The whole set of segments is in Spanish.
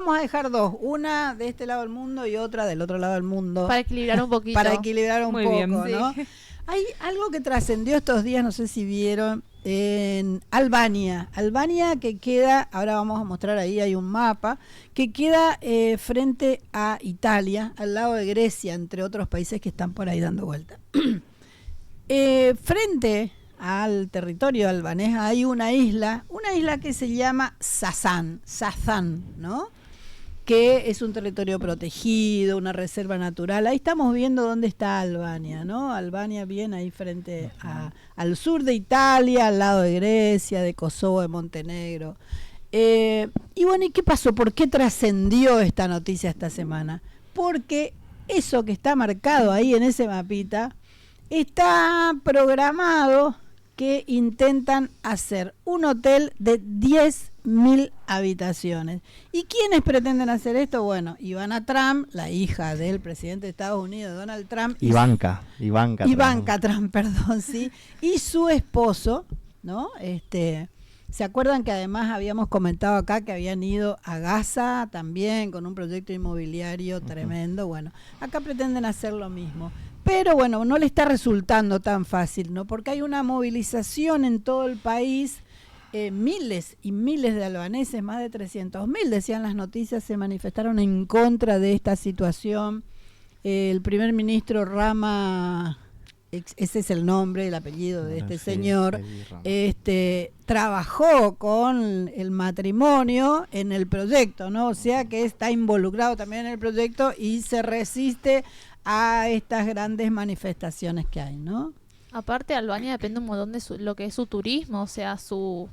Vamos a dejar dos, una de este lado del mundo y otra del otro lado del mundo. Para equilibrar un poquito. Para equilibrar un Muy poco, bien. ¿no? Sí. Hay algo que trascendió estos días, no sé si vieron, en Albania. Albania que queda, ahora vamos a mostrar ahí, hay un mapa, que queda frente a Italia, al lado de Grecia, entre otros países que están por ahí dando vuelta. Frente al territorio albanés hay una isla que se llama Sazán, ¿no? Que es un territorio protegido, una reserva natural. Ahí estamos viendo dónde está Albania, ¿no? Albania bien ahí frente al sur de Italia, al lado de Grecia, de Kosovo, de Montenegro. Y bueno, ¿y qué pasó? ¿Por qué trascendió esta noticia esta semana? Porque eso que está marcado ahí en ese mapita está programado que intentan hacer un hotel de 10.000 habitaciones. ¿Y quiénes pretenden hacer esto? Bueno, Ivana Trump, la hija del presidente de Estados Unidos, Donald Trump. Ivanka Trump, perdón, sí. Y su esposo, ¿no? ¿Se acuerdan que además habíamos comentado acá que habían ido a Gaza también con un proyecto inmobiliario tremendo? Bueno, acá pretenden hacer lo mismo. Pero bueno, no le está resultando tan fácil, ¿no? Porque hay una movilización en todo el país, miles y miles de albaneses, más de 300.000, decían las noticias, se manifestaron en contra de esta situación. El primer ministro Rama, ese es el nombre, el apellido de este señor, trabajó con el matrimonio en el proyecto, ¿no? O sea que está involucrado también en el proyecto y se resiste a estas grandes manifestaciones que hay, ¿no? Aparte, Albania depende un montón de lo que es su turismo, o sea, sus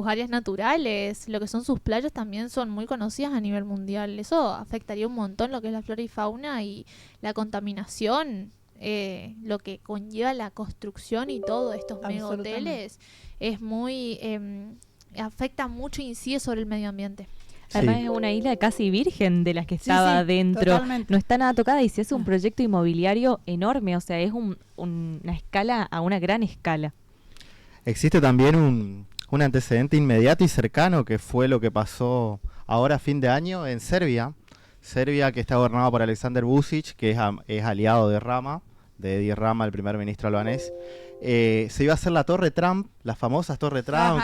áreas naturales, lo que son sus playas también son muy conocidas a nivel mundial. Eso afectaría un montón lo que es la flora y fauna y la contaminación, lo que conlleva la construcción y todo estos mega hoteles es muy afecta mucho, incide sobre el medio ambiente. Además Sí. es una isla casi virgen de las que estaba dentro. Totalmente. No está nada tocada y se hace un proyecto inmobiliario enorme, o sea, es una escala a una gran escala. Existe también un antecedente inmediato y cercano que fue lo que pasó ahora a fin de año en Serbia. Serbia, que está gobernada por Aleksandar Vučić, que es aliado de Rama, de Edi Rama, el primer ministro albanés. Se iba a hacer la Torre Trump, las famosas Torre Trump,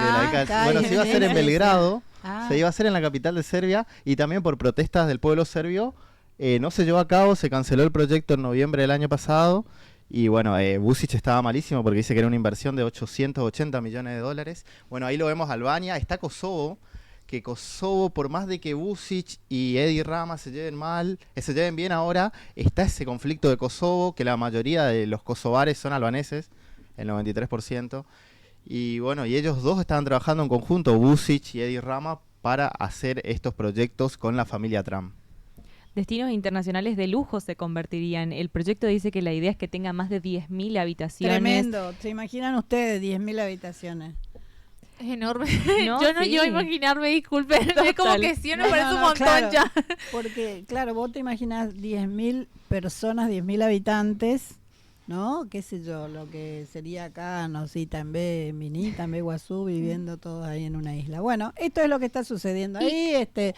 bueno, se iba a hacer en Belgrado. Se iba a hacer en la capital de Serbia y también por protestas del pueblo serbio no se llevó a cabo, se canceló el proyecto en noviembre del año pasado y bueno, Vučić estaba malísimo porque dice que era una inversión de 880 millones de dólares. Bueno, ahí lo vemos Albania, está Kosovo, que Kosovo, por más de que Vučić y Edi Rama se lleven bien ahora, está ese conflicto de Kosovo, que la mayoría de los kosovares son albaneses, el 93%. Y bueno, y ellos dos estaban trabajando en conjunto, Vučić y Edi Rama, para hacer estos proyectos con la familia Trump. Destinos internacionales de lujo se convertirían. El proyecto dice que la idea es que tenga más de 10.000 habitaciones. Tremendo. ¿Se imaginan ustedes 10.000 habitaciones? Es enorme. No, Yo no sí. iba a imaginarme, disculpen. Es como que sí, me parece un montón claro, ya. Porque, claro, vos te imaginas 10.000 personas, 10.000 habitantes, ¿no? Qué sé yo, lo que sería acá, no sé, Itambé, Minita, Guazú, viviendo todos ahí en una isla. Bueno, esto es lo que está sucediendo ahí.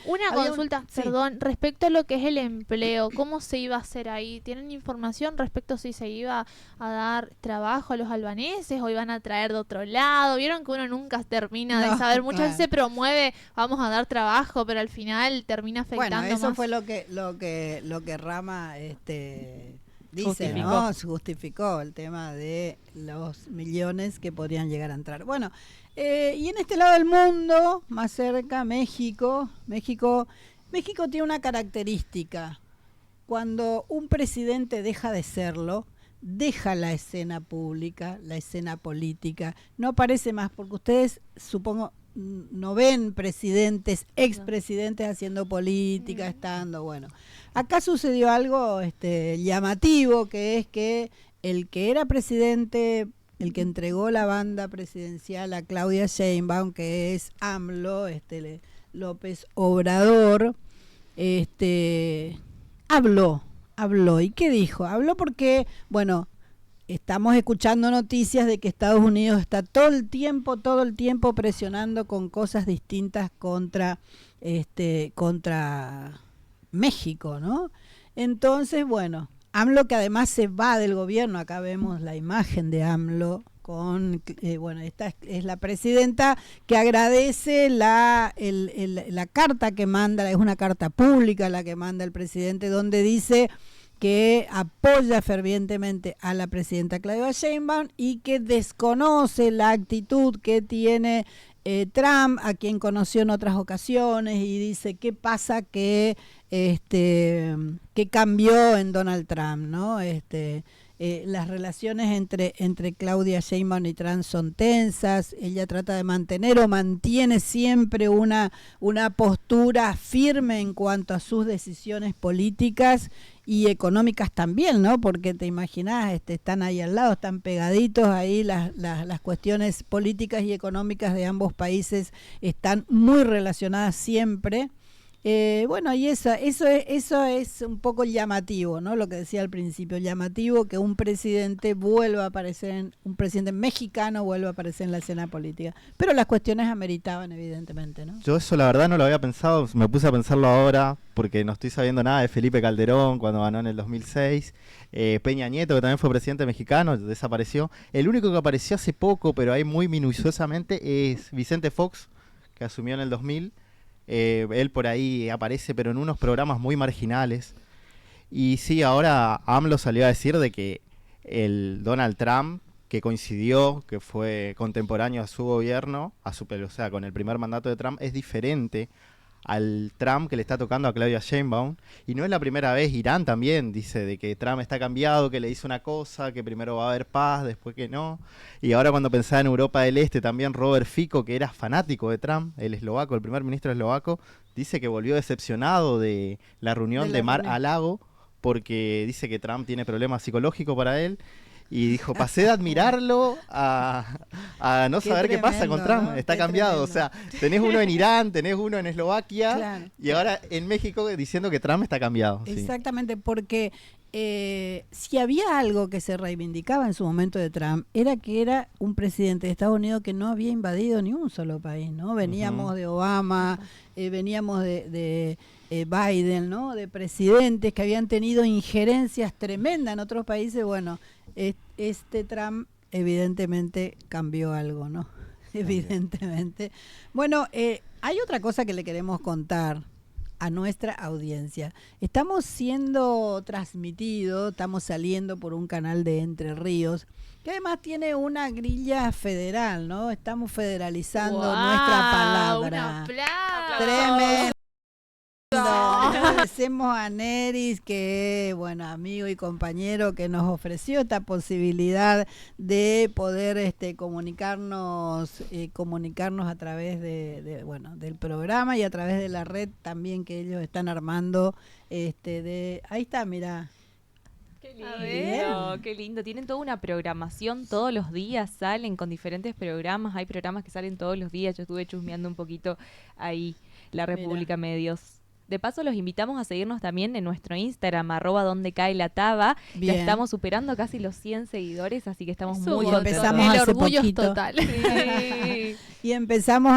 Una había consulta, sí. perdón, respecto a lo que es el empleo, ¿cómo se iba a hacer ahí? ¿Tienen información respecto a si se iba a dar trabajo a los albaneses o iban a traer de otro lado? Vieron que uno nunca termina de saber, muchas veces se promueve, vamos a dar trabajo, pero al final termina afectando Bueno, eso más. fue lo que Rama dice, Justificó. ¿no? Justificó el tema de los millones que podrían llegar a entrar. Bueno, y en este lado del mundo, más cerca, México tiene una característica. Cuando un presidente deja de serlo, deja la escena pública, la escena política, no aparece más, porque ustedes, supongo, no ven presidentes, expresidentes haciendo política, estando, bueno. Acá sucedió algo llamativo, que es que el que era presidente, el que entregó la banda presidencial a Claudia Sheinbaum, que es AMLO, López Obrador, habló. ¿Y qué dijo? Habló porque, bueno, estamos escuchando noticias de que Estados Unidos está todo el tiempo presionando con cosas distintas contra México, ¿no? Entonces, bueno, AMLO, que además se va del gobierno, acá vemos la imagen de AMLO con, esta es la presidenta que agradece la carta que manda, es una carta pública la que manda el presidente, donde dice que apoya fervientemente a la presidenta Claudia Sheinbaum y que desconoce la actitud que tiene Trump, a quien conoció en otras ocasiones, y dice qué pasa que cambió en Donald Trump, ¿no? Las relaciones entre Claudia Sheinbaum y Trump son tensas. Ella trata de mantener o mantiene siempre una postura firme en cuanto a sus decisiones políticas y económicas también, ¿no? Porque te imaginas, están ahí al lado, están pegaditos ahí, las cuestiones políticas y económicas de ambos países están muy relacionadas siempre. Y eso es un poco llamativo, ¿no? Lo que decía al principio, llamativo que un presidente un presidente mexicano vuelva a aparecer en la escena política. Pero las cuestiones ameritaban, evidentemente, ¿no? Yo eso la verdad no lo había pensado, me puse a pensarlo ahora porque no estoy sabiendo nada de Felipe Calderón cuando ganó en el 2006, Peña Nieto, que también fue presidente mexicano, desapareció. El único que apareció hace poco, pero ahí muy minuciosamente, es Vicente Fox, que asumió en el 2000. Él por ahí aparece, pero en unos programas muy marginales. Y sí, ahora AMLO salió a decir de que el Donald Trump, que coincidió, que fue contemporáneo a su gobierno, o sea, con el primer mandato de Trump, es diferente al Trump que le está tocando a Claudia Sheinbaum. Y no es la primera vez. Irán también dice de que Trump está cambiado, que le hizo una cosa, que primero va a haber paz, después que no. Y ahora cuando pensaba en Europa del Este, también Robert Fico, que era fanático de Trump, el eslovaco, el primer ministro eslovaco, dice que volvió decepcionado de la reunión de Mar-a-Lago, porque dice que Trump tiene problemas psicológicos para él. Y dijo, pasé de admirarlo a no saber qué pasa con Trump, ¿no? Está cambiado. Tremendo. O sea, tenés uno en Irán, tenés uno en Eslovaquia, claro, y ahora en México diciendo que Trump está cambiado. Exactamente, sí. Porque si había algo que se reivindicaba en su momento de Trump, era que era un presidente de Estados Unidos que no había invadido ni un solo país, ¿no? Veníamos de Obama, veníamos de Biden, ¿no? De presidentes que habían tenido injerencias tremendas en otros países. Bueno, Trump evidentemente cambió algo, ¿no? Evidentemente. Bueno, hay otra cosa que le queremos contar a nuestra audiencia. Estamos siendo transmitidos, estamos saliendo por un canal de Entre Ríos, que además tiene una grilla federal, ¿no? Estamos federalizando nuestra palabra. ¡Un aplauso! Tremendo. Agradecemos a Neris, que amigo y compañero, que nos ofreció esta posibilidad de poder comunicarnos a través del programa y a través de la red también que ellos están armando. Ahí está, mirá. Qué lindo, qué lindo. Tienen toda una programación, todos los días salen con diferentes programas. Hay programas que salen todos los días. Yo estuve chusmeando un poquito ahí, La República Medios. De paso, los invitamos a seguirnos también en nuestro Instagram, @dondecaelataba. Ya estamos superando casi los 100 seguidores, así que estamos muy contentos. Empezamos el hace orgullo poquito. es total. Sí. Y empezamos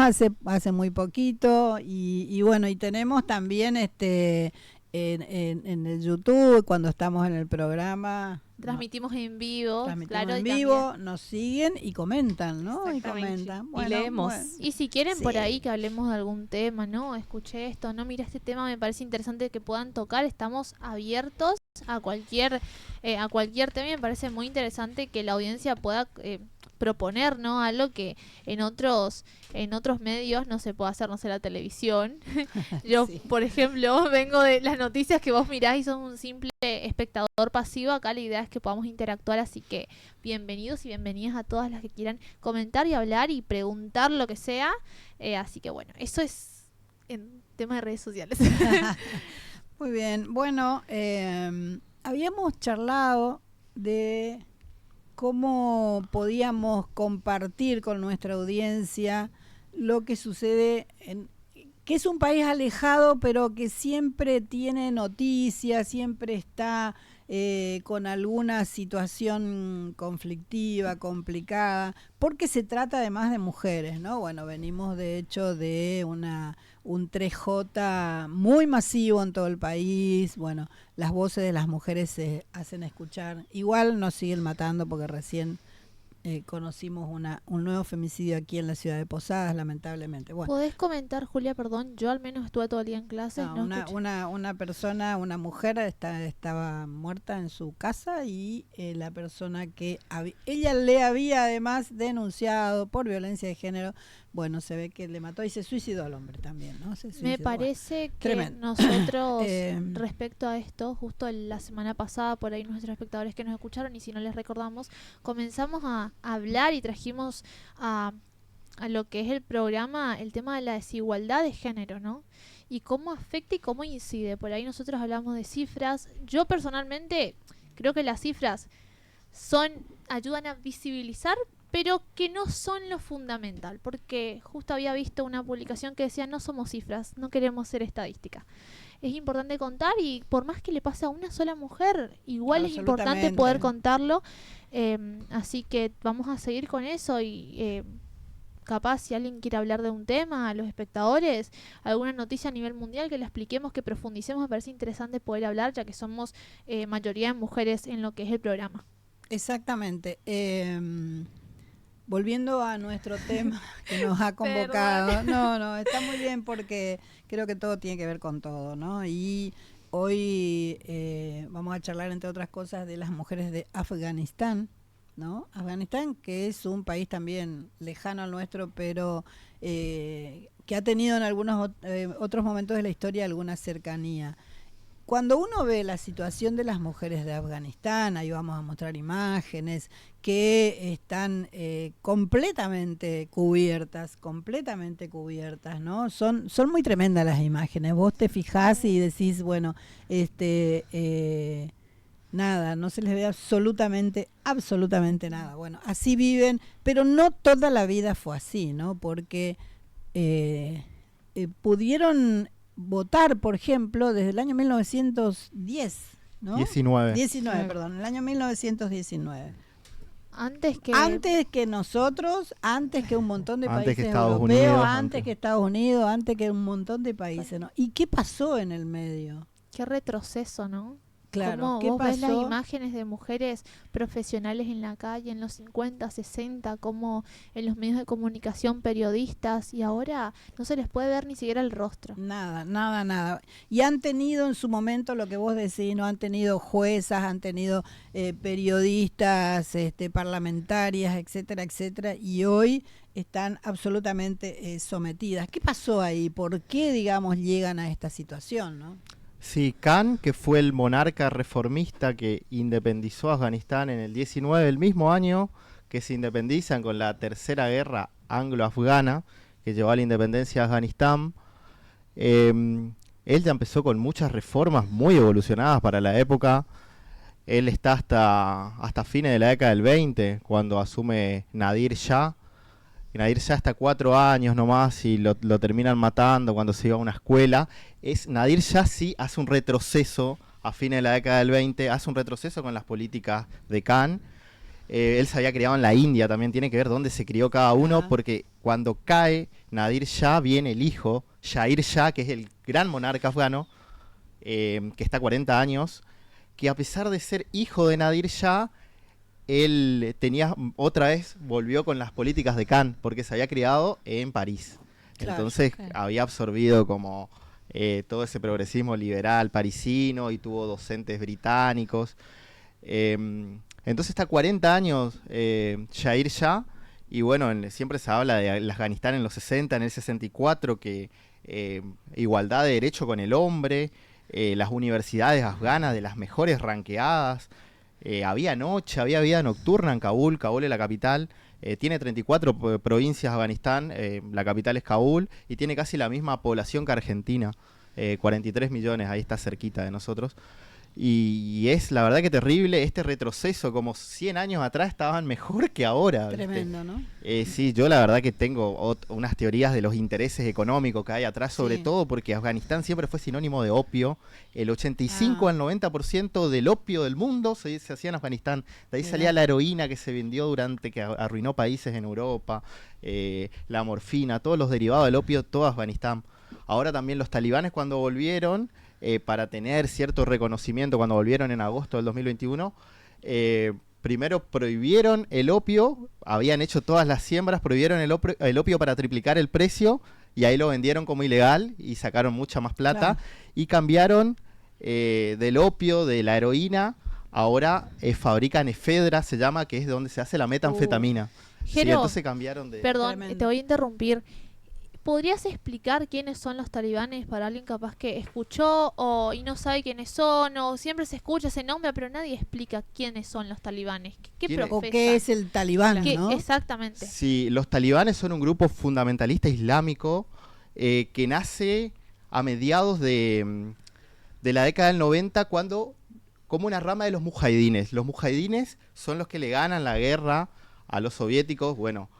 hace muy poquito y tenemos también en el YouTube, cuando estamos en el programa. Transmitimos en vivo, claro, en vivo, nos siguen y comentan, ¿no? Y comentan. Y leemos. Y si quieren por ahí que hablemos de algún tema, ¿no? Escuché esto, ¿no? Mira, este tema me parece interesante que puedan tocar. Estamos abiertos a cualquier tema. Me parece muy interesante que la audiencia pueda proponer, ¿no? Algo que en otros medios no se puede hacer, no sé, la televisión. Yo, por ejemplo, vengo de las noticias que vos mirás y sos un simple espectador pasivo. Acá la idea es que podamos interactuar, así que bienvenidos y bienvenidas a todas las que quieran comentar y hablar y preguntar lo que sea. Así que eso es en tema de redes sociales. Muy bien, bueno, habíamos charlado de cómo podíamos compartir con nuestra audiencia lo que sucede que es un país alejado, pero que siempre tiene noticias, siempre está con alguna situación conflictiva, complicada, porque se trata además de mujeres, ¿no? Bueno, venimos de hecho de un 3J muy masivo en todo el país. Bueno, las voces de las mujeres se hacen escuchar. Igual nos siguen matando porque recién conocimos un nuevo femicidio aquí en la ciudad de Posadas, lamentablemente. Bueno, ¿Podés comentar, Julia, perdón? Yo al menos estuve todo el día en clase. no, No escuché. una persona, una mujer estaba muerta en su casa y la persona que ella le había además denunciado por violencia de género, bueno, se ve que le mató y se suicidó al hombre también, ¿no? Se Me suicidó. parece que tremendo. nosotros, Eh, respecto a esto, justo la semana pasada, por ahí nuestros espectadores que nos escucharon, y si no les recordamos, comenzamos a hablar y trajimos a lo que es el programa, el tema de la desigualdad de género, ¿no? Y cómo afecta y cómo incide. Por ahí nosotros hablamos de cifras. Yo personalmente creo que las cifras ayudan a visibilizar, pero que no son lo fundamental, porque justo había visto una publicación que decía: no somos cifras, no queremos ser estadística. Es importante contar, y por más que le pase a una sola mujer, igual es importante poder contarlo. Así que vamos a seguir con eso, y capaz si alguien quiere hablar de un tema, a los espectadores, alguna noticia a nivel mundial que la expliquemos, que profundicemos, me parece interesante poder hablar, ya que somos mayoría de mujeres en lo que es el programa. Exactamente. Volviendo a nuestro tema que nos ha convocado. No, está muy bien porque creo que todo tiene que ver con todo, ¿no? Y hoy vamos a charlar, entre otras cosas, de las mujeres de Afganistán, ¿no? Afganistán, que es un país también lejano al nuestro, pero que ha tenido en algunos otros momentos de la historia alguna cercanía. Cuando uno ve la situación de las mujeres de Afganistán, ahí vamos a mostrar imágenes que están completamente cubiertas, ¿no? Son muy tremendas las imágenes. Vos te fijás y decís, bueno, nada, no se les ve absolutamente nada. Bueno, así viven, pero no toda la vida fue así, ¿no? Porque pudieron votar, por ejemplo, desde el año 1910, ¿no? 19, perdón, el año 1919. Antes que nosotros, antes que un montón de países europeos, antes que Estados Unidos, antes que un montón de países, ¿no? ¿Y qué pasó en el medio? Qué retroceso, ¿no? Claro, ¿Cómo ¿qué vos pasó? ves las imágenes de mujeres profesionales en la calle en los 50, 60, como en los medios de comunicación, periodistas, y ahora no se les puede ver ni siquiera el rostro? Nada. Y han tenido en su momento lo que vos decís, ¿no? Han tenido juezas, han tenido periodistas, parlamentarias, etcétera, y hoy están absolutamente sometidas. ¿Qué pasó ahí? ¿Por qué, digamos, llegan a esta situación, no? Sí, Khan, que fue el monarca reformista que independizó a Afganistán en el 19, el mismo año que se independizan con la tercera guerra anglo-afgana, que llevó a la independencia de Afganistán. Él ya empezó con muchas reformas muy evolucionadas para la época. Él está hasta fines de la década del 20, cuando asume Nadir Shah. Nadir Shah está 4 años nomás y lo terminan matando cuando se iba a una escuela. Nadir Shah sí hace un retroceso a fines de la década del 20, hace un retroceso con las políticas de Khan. Él se había criado en la India, también tiene que ver dónde se crió cada uno, porque cuando cae Nadir Shah viene el hijo, Shahir Shah, que es el gran monarca afgano, que está 40 años, que a pesar de ser hijo de Nadir Shah, él volvió con las políticas de Khan, porque se había criado en París. Claro, entonces había absorbido como todo ese progresismo liberal parisino y tuvo docentes británicos. Entonces está 40 años Shahir Shah, y bueno, siempre se habla de Afganistán en los 60, en el 64, que igualdad de derecho con el hombre, las universidades afganas de las mejores ranqueadas. Había noche, había vida nocturna en Kabul. Kabul es la capital. Tiene 34 provincias Afganistán. La capital es Kabul y tiene casi la misma población que Argentina. 43 millones, ahí está cerquita de nosotros. Y es la verdad que terrible este retroceso, como 100 años atrás estaban mejor que ahora. Tremendo, ¿no? Sí, yo la verdad que tengo unas teorías de los intereses económicos que hay atrás, sobre Sí. todo porque Afganistán siempre fue sinónimo de opio. El 85 al 90% del opio del mundo se hacía en Afganistán. De ahí Mirá. salía la heroína que se vendió que arruinó países en Europa, la morfina, todos los derivados del opio, todo Afganistán. Ahora también los talibanes cuando volvieron, para tener cierto reconocimiento, cuando volvieron en agosto del 2021, primero prohibieron el opio, habían hecho todas las siembras, prohibieron el opio para triplicar el precio y ahí lo vendieron como ilegal y sacaron mucha más plata. Claro. Y cambiaron del opio, de la heroína, ahora fabrican efedra, se llama, que es donde se hace la metanfetamina. Sí, Jero, entonces cambiaron de... Perdón, Tremendo. te voy a interrumpir. ¿Podrías explicar quiénes son los talibanes para alguien capaz que escuchó y no sabe quiénes son, o siempre se escucha ese nombre, pero nadie explica quiénes son los talibanes? ¿Qué ¿Quién es? ¿O profesan? qué es el talibán, ¿Qué- no? Exactamente. Sí, los talibanes son un grupo fundamentalista islámico que nace a mediados de la década del 90 como una rama de los mujahidines. Los mujahidines son los que le ganan la guerra a los soviéticos. Bueno,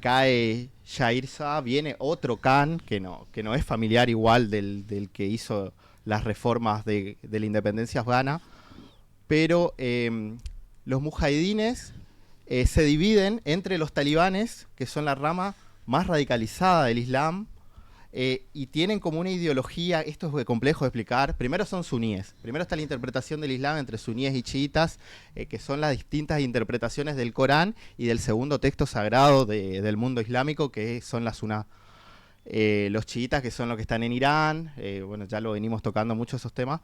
cae Shah, viene otro Khan que no es familiar igual del que hizo las reformas de la independencia afgana, pero los mujahidines se dividen entre los talibanes, que son la rama más radicalizada del Islam, y tienen como una ideología, esto es complejo de explicar. Primero son suníes, primero está la interpretación del Islam entre suníes y chiitas, que son las distintas interpretaciones del Corán y del segundo texto sagrado del mundo islámico, que son las suná. Los chiitas, que son los que están en Irán, bueno, ya lo venimos tocando mucho esos temas.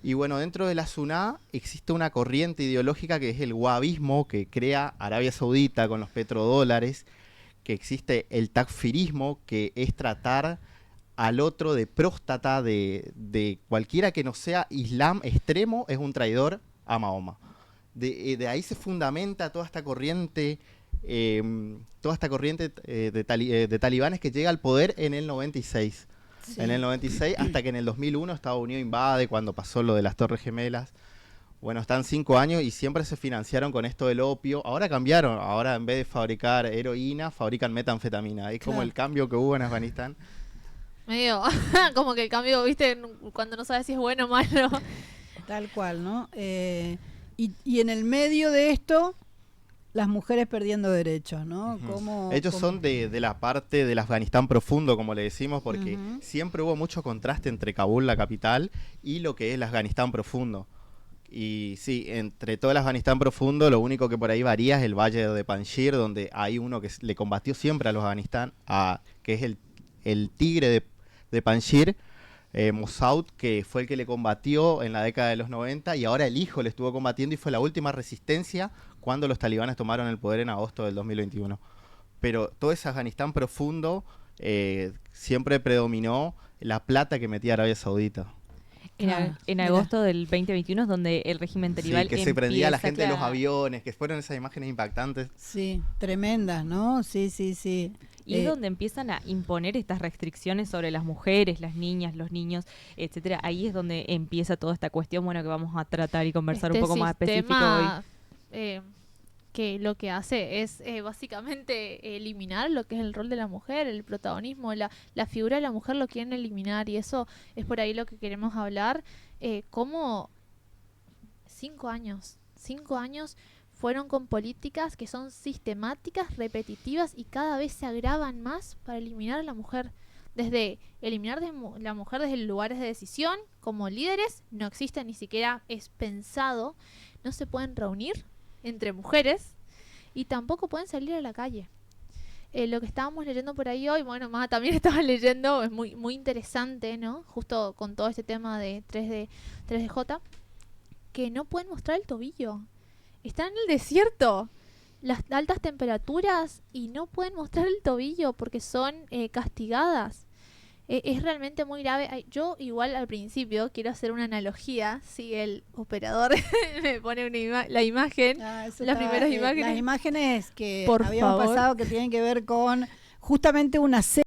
Y bueno, dentro de la suná existe una corriente ideológica que es el wahabismo, que crea Arabia Saudita con los petrodólares, que existe el takfirismo, que es tratar al otro de próstata, de cualquiera que no sea Islam extremo, es un traidor a Mahoma. De ahí se fundamenta toda esta corriente de talibanes que llega al poder en el 96. Sí. En el 96, hasta que en el 2001 Estados Unidos invade, cuando pasó lo de las Torres Gemelas. Bueno, están 5 años y siempre se financiaron con esto del opio. Ahora cambiaron, ahora en vez de fabricar heroína, fabrican metanfetamina. Es como Claro. el cambio que hubo en Afganistán. Medio como que el cambio, viste, cuando no sabes si es bueno o malo. Tal cual, ¿no? Y en el medio de esto, las mujeres perdiendo derechos, ¿no? Ujú. Ellos son de la parte del Afganistán profundo, como le decimos, porque Ujú. siempre hubo mucho contraste entre Kabul, la capital, y lo que es el Afganistán profundo. Y sí, entre todo el Afganistán profundo, lo único que por ahí varía es el valle de Panjshir, donde hay uno que le combatió siempre a los Afganistán, que es el tigre de Panjshir, Mosaud, que fue el que le combatió en la década de los 90, y ahora el hijo le estuvo combatiendo y fue la última resistencia cuando los talibanes tomaron el poder en agosto del 2021. Pero todo ese Afganistán siempre predominó la plata que metía Arabia Saudita. En Mira. agosto del 2021 es donde el régimen talibán Sí, que se prendía la empieza, gente de los claro. aviones, que fueron esas imágenes impactantes. Sí, tremendas, ¿no? Sí, sí, sí. Y es donde empiezan a imponer estas restricciones sobre las mujeres, las niñas, los niños, etcétera. Ahí es donde empieza toda esta cuestión, bueno, que vamos a tratar y conversar un poco más específico hoy. Que lo que hace es básicamente eliminar lo que es el rol de la mujer, el protagonismo, la figura de la mujer lo quieren eliminar, y eso es por ahí lo que queremos hablar. Cómo 5 años fueron con políticas que son sistemáticas, repetitivas y cada vez se agravan más para eliminar a la mujer. Desde eliminar la mujer desde lugares de decisión, como líderes, no existe, ni siquiera es pensado, no se pueden reunir entre mujeres y tampoco pueden salir a la calle. Lo que estábamos leyendo por ahí hoy, bueno, más también estaba leyendo, es muy, muy interesante, ¿no? Justo con todo este tema de 3DJ, que no pueden mostrar el tobillo. Están en el desierto, las altas temperaturas, y no pueden mostrar el tobillo porque son castigadas. Es realmente muy grave. Ay, yo igual al principio quiero hacer una analogía, si el operador me pone la imagen, Eso las primeras imágenes. Las imágenes que Por habíamos favor. pasado que tienen que ver con justamente una serie